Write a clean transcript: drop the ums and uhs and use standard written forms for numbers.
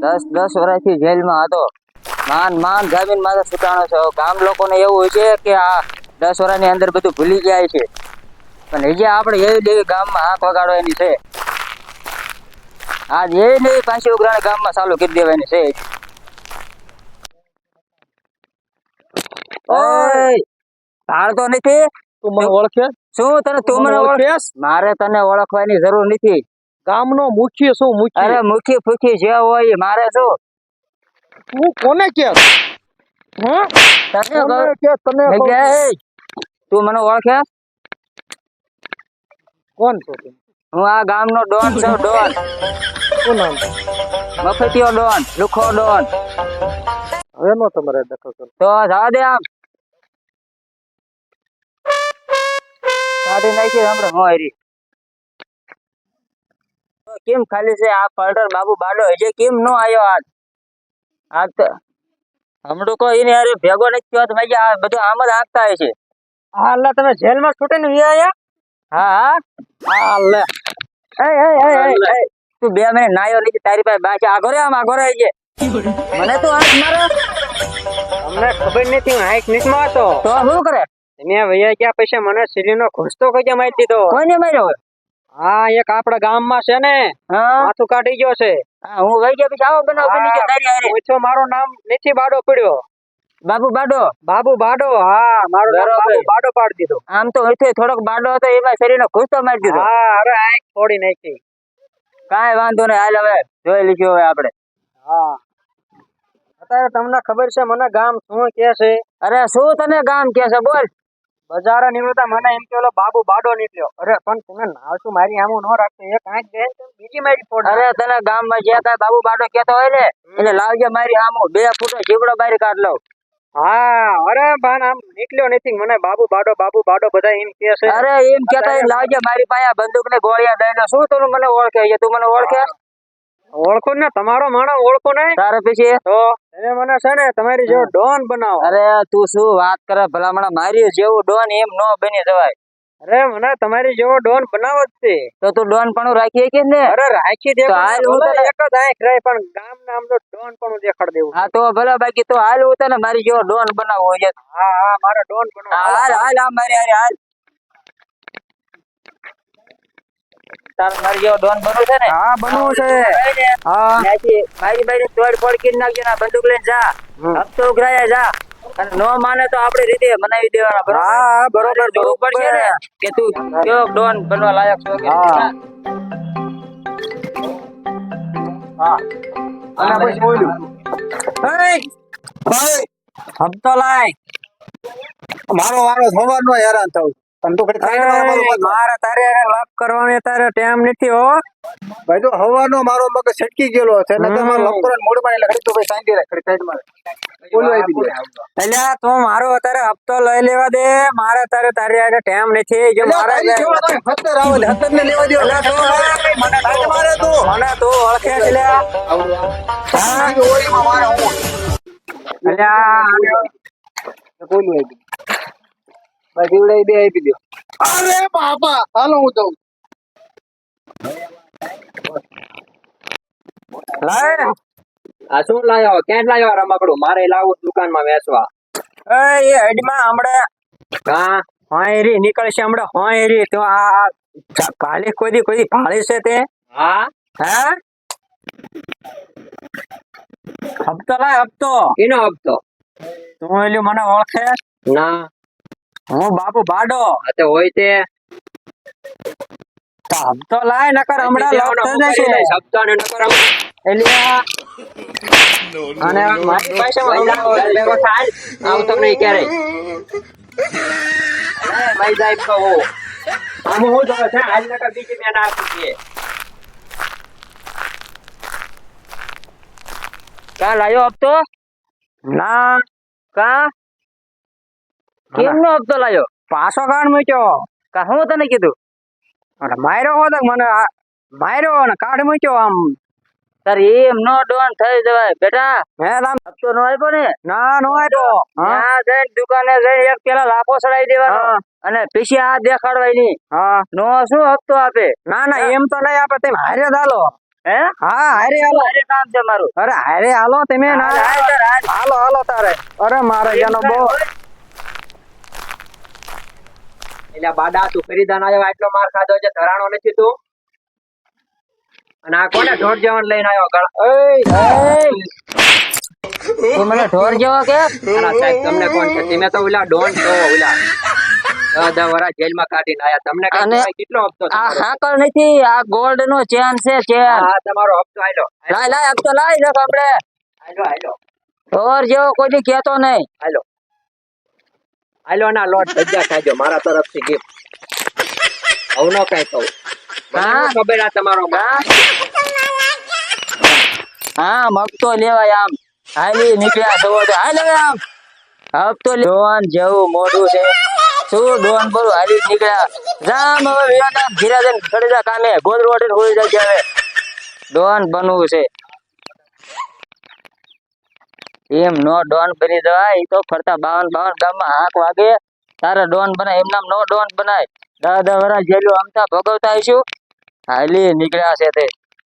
દસ વર્ષથી જેલમાં હતો. માન જામીન માં છૂટાણો છે. ગામ લોકોને એવું હોય છે કે આ 10 વર્ષની અંદર બધું ભૂલી જાય છે, પણ હજી આપણે એવી દેવી ગામમાં આંખ વગાડો એની છે. આજ એવી દેવી પાછી ઉઘરાણી ગામમાં ચાલુ કરી દેવાની છે. ઓય તાળતો નથી. તું મને ઓળખે? શું તને તું મને ઓળખેસ? મારે તને ઓળખવાની જરૂર નથી. ગામનો મુખી શું મુખી? અરે મુખી ફૂખી જે હોય મારે શું? તું કોને કે? તું મને ઓળખે? કોણ છો તું? હું આ ગામનો ડોન છું. ડોન. શું નામ? મફતિયો ડોન, લુખો ડોન. હવે નો તમારે દેખો છો તો જવા દે. આમ કાઢી નાખી હમણાં મોરી. કેમ ખાલી છે આ પલટર બાબુ બાડો હજી કેમ નો આવ્યો? આજ તો હમણાં કોઈ એને અરે ભેગો નથી થયો તો ભાઈ આ બધું આમ જ આંકતા હોય છે. હા લે, તમે જેલમાં છૂટીને આયા? હા હા લે. તું 2 મિનિટ નાયો નથી, તારી પાસે બાકી આગો રે. આમ આગો રહી છે. મને તો આંખ મારે. અમને ખબર નથી, હું હાઈક નીકમાં હતો. તો શું કરે? તમે વૈયા ગયા પછી મને સીલીનો ઘૂસતો કઈ મારી દીધો. કોઈને માર્યો હોય? હા, એક આપડા ગામમાં છે ને, માથું કાઢી ગયો છે. હા, હું વઈ ગયા પછી આવો બનાવ બની ગયો તારી હારે. પૂછો, મારું નામ નથી બાડો પડ્યો. બાબુ બાડો? બાબુ બાડો. હા, મારું નામ બાબુ બાડો પાડી દીધો. આમ તો અહીંથી થોડોક બાડો હતો, એમાં શરીરનો ઘૂસતો મારી દીધો. હા, અરે આ થોડી નાખી. કાંઈ વાંધો નહીં, હાલ હવે જોઈ લીધું હવે આપણે. હા, અત્યારે તમને ખબર છે મને ગામ શું કે છે? અરે શું તને ગામ કે છે? બોલ. બજારે નીકળતા મને એમ કે ઓલો બાબુ બાડો નીકળ્યો. અરે પણ તમે નાવ શું મારી આમું ન રાખતો, એક આંખ બેન બીજી મારી ફોડ. અરે તને ગામમાં જ્યાં તા બાબુ બાડો કહેતો હોય ને, એટલે લાવજે મારી આમું 2 ફૂટનો જીવડો બારી કાઢ લઉં. હા, અરે ભાન આમ નીકળ્યો નથી મને બાબુ બાડો બધા એમ કે છે. અરે એમ કેતા લાવજે મારી પાસે બંદૂક ને ગોળિયા દઈ દો. શું તું મને ઓળખે છે? તું મને ઓળખે? ઓળખો ને, તમારો માણસ ઓળખો નહીં. તારે પછી તો એને મને છે ને તમારી જેવો ડોન બનાવો. અરે તું શું વાત કરે ભલામણા? મારી જેવું ડોન એમ નો બની જવાય. અરે મને તમારી જેવો ડોન બનાવો જ છે. તો તું ડોન પણ રાખી કે ને? અરે રાખી દે. હાલ હું તને એક જ આંખ રહે પણ ગામ નામ નો ડોન પણ દેખાડ દેવું. હા તો ભલે, બાકી તો હાલ હું તને મારી જેવો ડોન બનાવવો હોય. હા હા, મારો ડોન બનાવો. હાલ હાલ આ મારી હારે હાલ. તાર મારી જેવો ડોન બનવું છે ને? હા, બનવું છે. હા, મારી બારી તોડ ફોડ કરી નાખજો ને. બંદૂક લઈને જા, હપ્તો ઉઘરાયા જા. અને નો માને તો આપણી રીતે બનાવી દેવાના. બરોબર? હા, બરોબર. જોવું પડશે ને કે તું કેવો ડોન બનવા લાયક છો. હા, અને પછી બોલ્યું, હપ્તો લાય. મારો વારો થવાનો હેરાન થવું. મારે તારે લાભ કરવાની તારે ટાઈમ નથી. હો ભાઈ, તો હવાનો મારો મગજ છટકી ગયેલો છે ને તમારો લપકરણ મોડમાં એટલે ખરી તો ભાઈ શાંતિ રાખ. ખરી સાઈડ માં બોલવા આવી દે. એટલે તું મારો અત્યારે હપ્તો લઈ લેવા દે. મારે તારે તારી આજે ટાઈમ નથી. જો મારે હતર આવો દે, હતર ને લેવા દે. મને તું ઓળખે છે લે. હા, ઓળીમાં મારે હું એટલે બોલવા આવી દે. બસ એવડે બે આપી દો. અરે બાપા, હાલો હું દઉં. આ શું લાયો? ક્યાં લાયો રમકડું? મારે લાવું દુકાનમાં વેચવા. એ હેડમાં હમણે હા હોયરી નીકળશે હમણે. હોયરી તો આ કાલે કોઈ ભાળી છે તે. હા હે હપ્તો લાય, હપ્તો. એનો હપ્તો? તું એલી મને ઓળખે? ના. હું બાપુ બાડો. તે હોય તે હપ્તો લાય, નકર હમણાં લોક થઈ જશે. હપ્તો ને નકર એલી અને મારી પાસે આવતો નહીં ક્યારે. ભાઈ સાહેબ કહો આમ હું તો છે હાલ નકર બીજી મેં નાખી છે. કા લાયો હપ્તો? ના. કા કેમનો હપ્તો લાયો? પાછો કાઢ મૂક્યો. કા હું તને કીધું? અરે માર્યો હોત મને, માર્યો અને કાઢ મૂક્યો. આમ તાર એમ નો ડોન થઈ જવાય બેટા. હે રામ, હપ્તો નો આપ્યો ને? ના નો આપ્યો. હા, જઈને દુકાને જઈને એક પેલા લાફો ચડાવી દેવાનો અને પછી આ દેખાડવાય નહીં. હા, નો શું હપ્તો આપે? ના ના, એમ તો નહીં આપે. તેમ હારે દાલો. હે હા હારે હાલો મારે કામ છે મારું અરે હારે હાલો તમે ના હાલ, હાલ, હાલ. હાલો હાલો તારે અરે મારે જાનો બહુ એટલે બાડા તું ખરીદાન આવ્યો આટલો માર ખાધો છે ધરાણો નથી તું અને આ કોને ઢોર જવાન લઈને આવ્યો તું મને ઢોર જેવો કે સાહેબ તમને કોણ છે તમે તો ઓલા ડોન છો ઓલા 10 વર્ષ જેલમાં કાઢીને આયા તમને કઈ અને ખબર કેટલો હપ્તો આ તમારો? હાકર નથી આ ગોલ્ડ નો ચેન છે ચેન હા તમારો હપ્તો આયલો લાય લાય આપ તો લાય દેખ આપણે આયલો આયલો ઢોર જેવો કોઈ દી કહેતો નહીં આયલો આયલો ના લોટ ભજીયા ખાજો મારા તરફથી ગિફ્ટ હવે નો કઈ કહું મને હા. શું ખબર આ તમારો માં હા મગતો લેવાય આમ હાલી નીકળ્યા જવો તો હાલ હવે આમ હપ્તો ડોન જેવું મોઢું છે શું ડોન બોલું હાલી જ નીકળ્યા જામ હવે વિયાના ધીરા જઈને ખડી જા કામે ગોલ રોડ હોઈ જાય હવે ડોન બનવું છે એમ નો ડોન બની જવાય ઈ તો ફરતા 52 ગામમાં હાક વાગે તારે ડોન બનાય એમ નામ નો ડોન બનાય 10 વર્ષ જેલું અમતા ભોગવતા આવીશું હાલી નીકળ્યા છે તે